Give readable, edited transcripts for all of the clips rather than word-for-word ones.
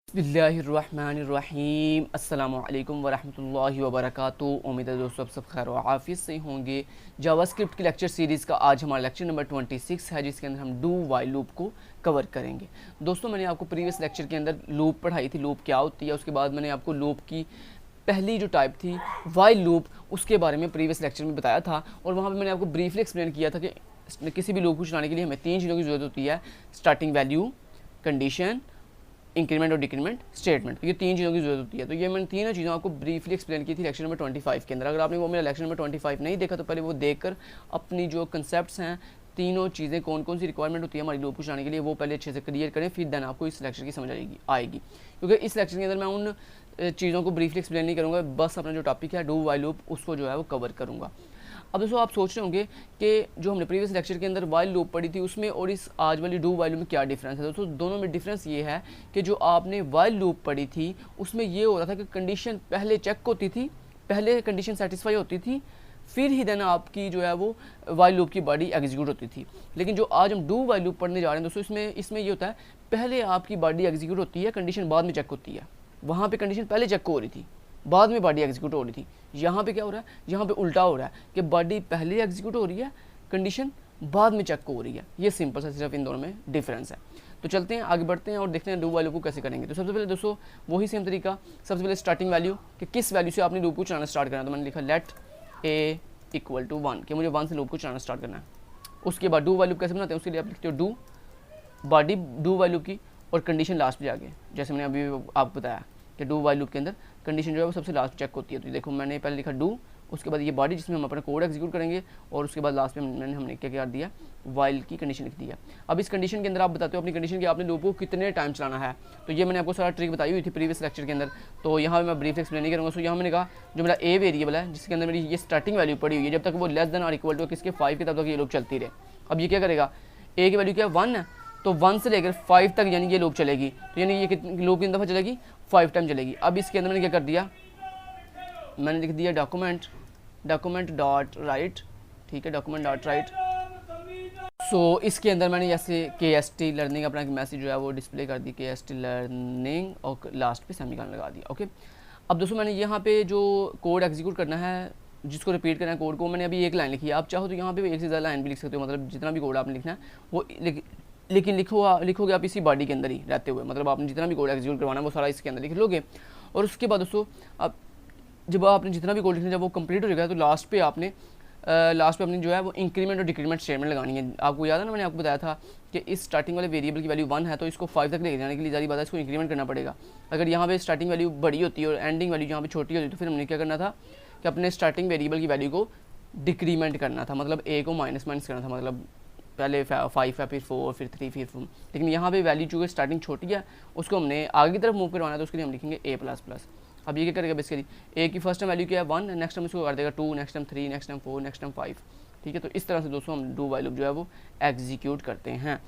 बिस्मिल्लाहिर्रहमानिर्रहीम अस्सलामुअलैकुम वरहमतुल्लाहि वबरकातुहू। उम्मीद है दोस्तों आप सब खैर व आफियत से होंगे। जावास्क्रिप्ट की लेक्चर सीरीज़ का आज हमारा लेक्चर नंबर 26 है, जिसके अंदर हम डू वाइल लूप को कवर करेंगे। दोस्तों मैंने आपको प्रीवियस लेक्चर के अंदर लूप पढ़ाई थी, लूप क्या होती है। उसके बाद मैंने आपको लूप की पहली जो टाइप थी वाइल लूप, उसके बारे में प्रीवियस लेक्चर में बताया था। और वहाँ पर मैंने आपको ब्रीफली एक्सप्लेन किया था कि किसी भी लूप को चलाने के लिए हमें 3 चीज़ों की ज़रूरत होती है: स्टार्टिंग वैल्यू, कंडीशन, इंक्रीमेंट और डिक्रीमेंट स्टेटमेंट। तो ये 3 चीज़ों की जरूरत होती है। तो ये मैंने तीनों चीज़ों आपको ब्रीफली एक्सप्लेन की थी लेक्चर नंबर 25 के अंदर। अगर आपने वो मेरा लेक्चर नंबर 25 नहीं देखा तो पहले वो देखकर अपनी जो कंसेप्ट्स हैं, तीनों चीज़ें कौन कौन सी रिक्वायरमेंट होती है हमारी लूप को चलाने के लिए, वो पहले अच्छे से क्लियर करें, फिर देन आपको इस लेक्चर की समझ आएगी। क्योंकि इस लेक्चर के अंदर मैं उन चीज़ों को ब्रीफली एक्सप्लेन नहीं करूँगा, बस अपना जो टॉपिक है डू वाइल लूप उसको जो है वो कवर करूँगा। अब दोस्तों आप सोच रहे होंगे कि जो हमने प्रीवियस लेक्चर के अंदर वाइल लूप पढ़ी थी उसमें और इस आज वाली डू वाइल लूप में क्या डिफरेंस है। दोस्तों दोनों में डिफरेंस ये है कि जो आपने वाइल लूप पढ़ी थी उसमें ये हो रहा था कि कंडीशन पहले चेक होती थी, पहले कंडीशन सेटिस्फाई होती थी, फिर ही देन आपकी जो है वो वाइल लूप की बॉडी एग्जीक्यूट होती थी। लेकिन जो आज हम डू वाइल लूप पढ़ने जा रहे हैं दोस्तों, इसमें ये होता है पहले आपकी बॉडी एग्जीक्यूट होती है, कंडीशन बाद में चेक होती है। वहाँ पर कंडीशन पहले चेक हो रही थी, बाद में बॉडी एग्जीक्यूट हो रही थी। यहाँ पे क्या हो रहा है, यहाँ पे उल्टा हो रहा है कि बॉडी पहले एग्जीक्यूट हो रही है, कंडीशन बाद में चेक हो रही है। ये सिंपल सा सिर्फ इन दोनों में डिफरेंस है। तो चलते हैं आगे बढ़ते हैं और देखते हैं डू वाइल लूप को कैसे करेंगे। तो सबसे पहले दोस्तों वही सेम तरीका, सबसे पहले स्टार्टिंग वैल्यू कि किस वैल्यू से आपने लूप को चलाना स्टार्ट करना है। तो मैंने लिखा लेट ए इक्वल टू 1 कि मुझे 1 से लूप को चलाना स्टार्ट करना है। उसके बाद डू वाइल लूप कैसे बनाते हैं, उसके लिए आप लिखते हो do body do while loop की और कंडीशन लास्ट पे जाके, जैसे मैंने अभी आपको बताया कि डू वाइल लूप के अंदर कंडीशन जो है वो सबसे लास्ट चेक होती है। तो देखो मैंने पहले लिखा डू, उसके बाद ये बॉडी जिसमें हम अपना कोड एग्जीक्यूट करेंगे, और उसके बाद लास्ट में हमने क्या कर दिया, वाइल की कंडीशन लिख दिया। अब इस कंडीशन के अंदर आप बताते हो अपनी कंडीशन की आपने लूप को कितने टाइम चलाना है। तो ये मैंने आपको सारा ट्रिक बताई हुई थी प्रीवियस लेक्चर के अंदर, तो यहाँ मैं ब्रीफ एक्सप्लेन नहीं करूँगा। सो यहाँ मैंने कहा जो मेरा ए वेरिएबल है जिसके अंदर मेरी ये स्टार्टिंग वैल्यू पड़ी हुई है, जब तक वो लेस देन और इक्वल टू किसके 5 के तब तक ये लूप चलती रहे। अब ये क्या करेगा, ए की वैल्यू क्या है 1 है, तो 1 से लेकर 5 तक यानी ये लूप चलेगी। तो यानी ये कितनी लूप कितनी दफ़ा चलेगी, 5 टाइम चलेगी। अब इसके अंदर मैंने क्या कर दिया, मैंने लिख दिया डॉक्यूमेंट डॉट राइट, ठीक है, डॉक्यूमेंट डॉट राइट। सो इसके अंदर मैंने जैसे KST लर्निंग अपना मैसेज जो है वो डिस्प्ले कर दी, KST लर्निंग, और लास्ट पे सेमीकोलन लगा दिया। ओके, अब दोस्तों मैंने यहाँ पे जो कोड एग्जीक्यूट करना है, जिसको रिपीट करना है कोड को, मैंने अभी एक लाइन लिखी है। आप चाहो तो यहाँ पे एक से ज़्यादा लाइन भी लिख सकते हो, मतलब जितना भी कोड आपने लिखना है वो लेकिन लिखोगे आप इसी बॉडी के अंदर ही रहते हुए, मतलब आपने जितना भी कोड एग्जीक्यूट करवाना है वो सारा इसके अंदर लिख लोगे। और उसके बाद दोस्तों अब जब आपने जितना भी कोड लिखना है जब वो कंप्लीट हो जाएगा तो लास्ट पे अपनी जो है वो इंक्रीमेंट और डिक्रीमेंट स्टेटमेंट लगानी है। आपको याद है ना, मैंने आपको बताया था कि इस स्टार्टिंग वाले वेरिएबल की वैल्यू 1 है तो इसको 5 तक लेके जाने के लिए ज़्यादा बात है, इसको इंक्रीमेंट करना पड़ेगा। अगर यहाँ पे स्टार्टिंग वैल्यू बड़ी होती है और एंडिंग वैल्यू यहाँ पे छोटी होती है तो फिर हमने क्या करना था कि अपने स्टार्टिंग वेरिएबल की वैल्यू को डिक्रीमेंट करना था, मतलब ए को माइनस करना था, मतलब पहले 5 है, फिर 4, फिर 3, फिर 4। लेकिन यहाँ पे वैल्यू चूँकि स्टार्टिंग छोटी है उसको हमने आगे की तरफ मूव करवाना है, तो उसके लिए हम लिखेंगे A++। अब ये क्या करेगा बेसिकली, ए की फर्स्ट टाइम वैल्यू क्या है 1, नेक्स्ट टाइम इसको कर देगा 2, next time 3, next time 4, next time 5। ठीक है, तो इस तरह से दोस्तों हम डू वाइल लूप जो है वो एग्जीक्यूट करते हैं।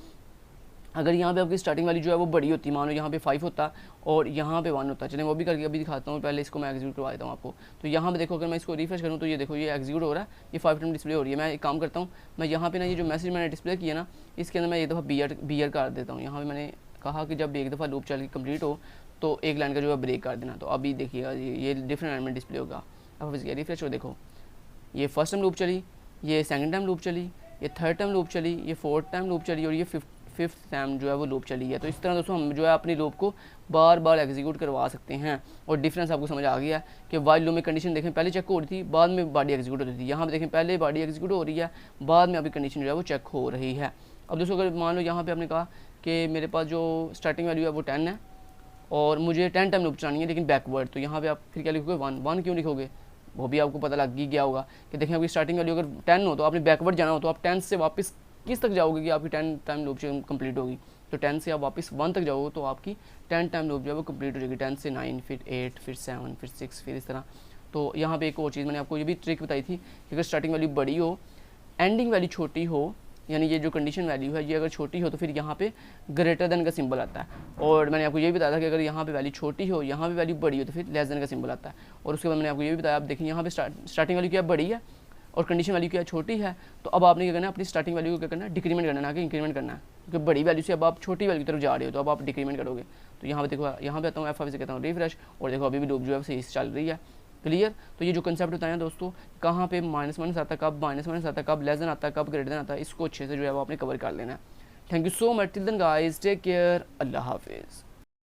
अगर यहाँ पे आपकी स्टार्टिंग वैल्यू जो है वो बड़ी होती है, मान लो यहाँ पे 5 होता और यहाँ पे 1 होता, चलिए वो भी करके अभी दिखाता हूँ, पहले इसको मैं एग्जीक्यूट करवा देता हूँ आपको। तो यहाँ पे देखो अगर मैं इसको रिफ्रेश करूँ तो ये देखो ये एग्जीक्यूट हो रहा है, ये 5 टाइम डिस्प्ले हो रही है। मैं एक काम करता हूँ, मैं यहाँ पे ना ये जो मैसेज मैंने डिस्प्ले किया ना इसके अंदर मैं एक दफ़ा बियर कर देता हूँ। यहाँ पर मैंने कहा कि जब एक दफ़ा लूप चल के कम्प्लीट हो तो एक लाइन का जो है ब्रेक कर देना। तो अभी देखिएगा ये डिफरेंट लाइन में डिस्प्ले होगा। अब रिफ्रेश हो, देखो ये फर्स्ट टाइम लूप चली, ये सेकंड टाइम लूप चली, ये थर्ड टाइम लूप चली, ये फोर्थ टाइम लूप चली और ये फिफ्थ टाइम जो है वो लूप चली है। तो इस तरह दोस्तों हम जो है अपनी लूप को बार बार एग्जीक्यूट करवा सकते हैं। और डिफरेंस आपको समझ आ गया कि वाइल लूप में कंडीशन देखें पहले चेक हो रही थी, बाद में बॉडी एग्जीक्यूट होती थी। यहाँ पर देखें पहले बॉडी एग्जीक्यूट हो रही है, बाद में अभी कंडीशन जो है वो चेक हो रही है। अब दोस्तों अगर मान लो यहाँ पर आपने कहा कि मेरे पास जो स्टार्टिंग वैल्यू है वो 10 है और मुझे 10 टाइम लूप चलानी है लेकिन बैकवर्ड, तो यहाँ पे आप फिर क्या लिखोगे 1 क्यों लिखोगे, वो भी आपको पता लग ही गया होगा कि देखें आपकी स्टार्टिंग वैल्यू अगर 10 हो तो आपने बैकवर्ड जाना हो तो आप 10 से वापस किस तक जाओगे कि आपकी 10 टाइम लूप कंप्लीट होगी। तो 10 से आप वापस 1 तक जाओगे तो आपकी 10 टाइम लूप जो है वो कंप्लीट हो जाएगी। 10 से 9, फिर 8, फिर 7, फिर 6, फिर इस तरह। तो यहाँ पे एक और चीज़ मैंने आपको ये भी ट्रिक बताई थी कि अगर स्टार्टिंग वैल्यू बड़ी हो, एंडिंग वैल्यू छोटी हो, यानी ये जो कंडीशन वैल्यू है ये अगर छोटी हो तो फिर यहाँ पे ग्रेटर देन का सिंबल आता है। और मैंने आपको ये भी बताया था कि अगर यहाँ पे वैल्यू छोटी हो, यहाँ पे वैल्यू बड़ी हो तो फिर लेस देन का सिंबल आता है। और उसके बाद मैंने आपको ये भी बताया, आप देखिए यहाँ पे स्टार्टिंग वैल्यू क्या बड़ी है और कंडीशन वैल्यू क्या छोटी है, तो अब आपने क्या करना है अपनी स्टार्टिंग वैल्यू को क्या करना है डिक्रीमेंट करना है, ना कि इंक्रीमेंट करना है। क्योंकि बड़ी वैल्यू से अब आप छोटी वैल्यू की तरफ जा रहे हो तो अब आप डिक्रीमेंट करोगे। तो यहाँ पे देखो, यहाँ पे आता हूँ F5 से कहता हूँ रिफ्रेश, और देखो अभी भी लूप जो है सही से चल रही है। क्लियर। तो ये जो कंसेप्ट बताया दोस्तों, कहाँ पे -1 आता है, कब -1 आता है, कब लेस देन आता है, कब ग्रेटर देन आता है, इसको अच्छे से जो है वो आपने कवर कर लेना है। Thank you so much. Till then guys, take care, अल्लाह हाफिज़।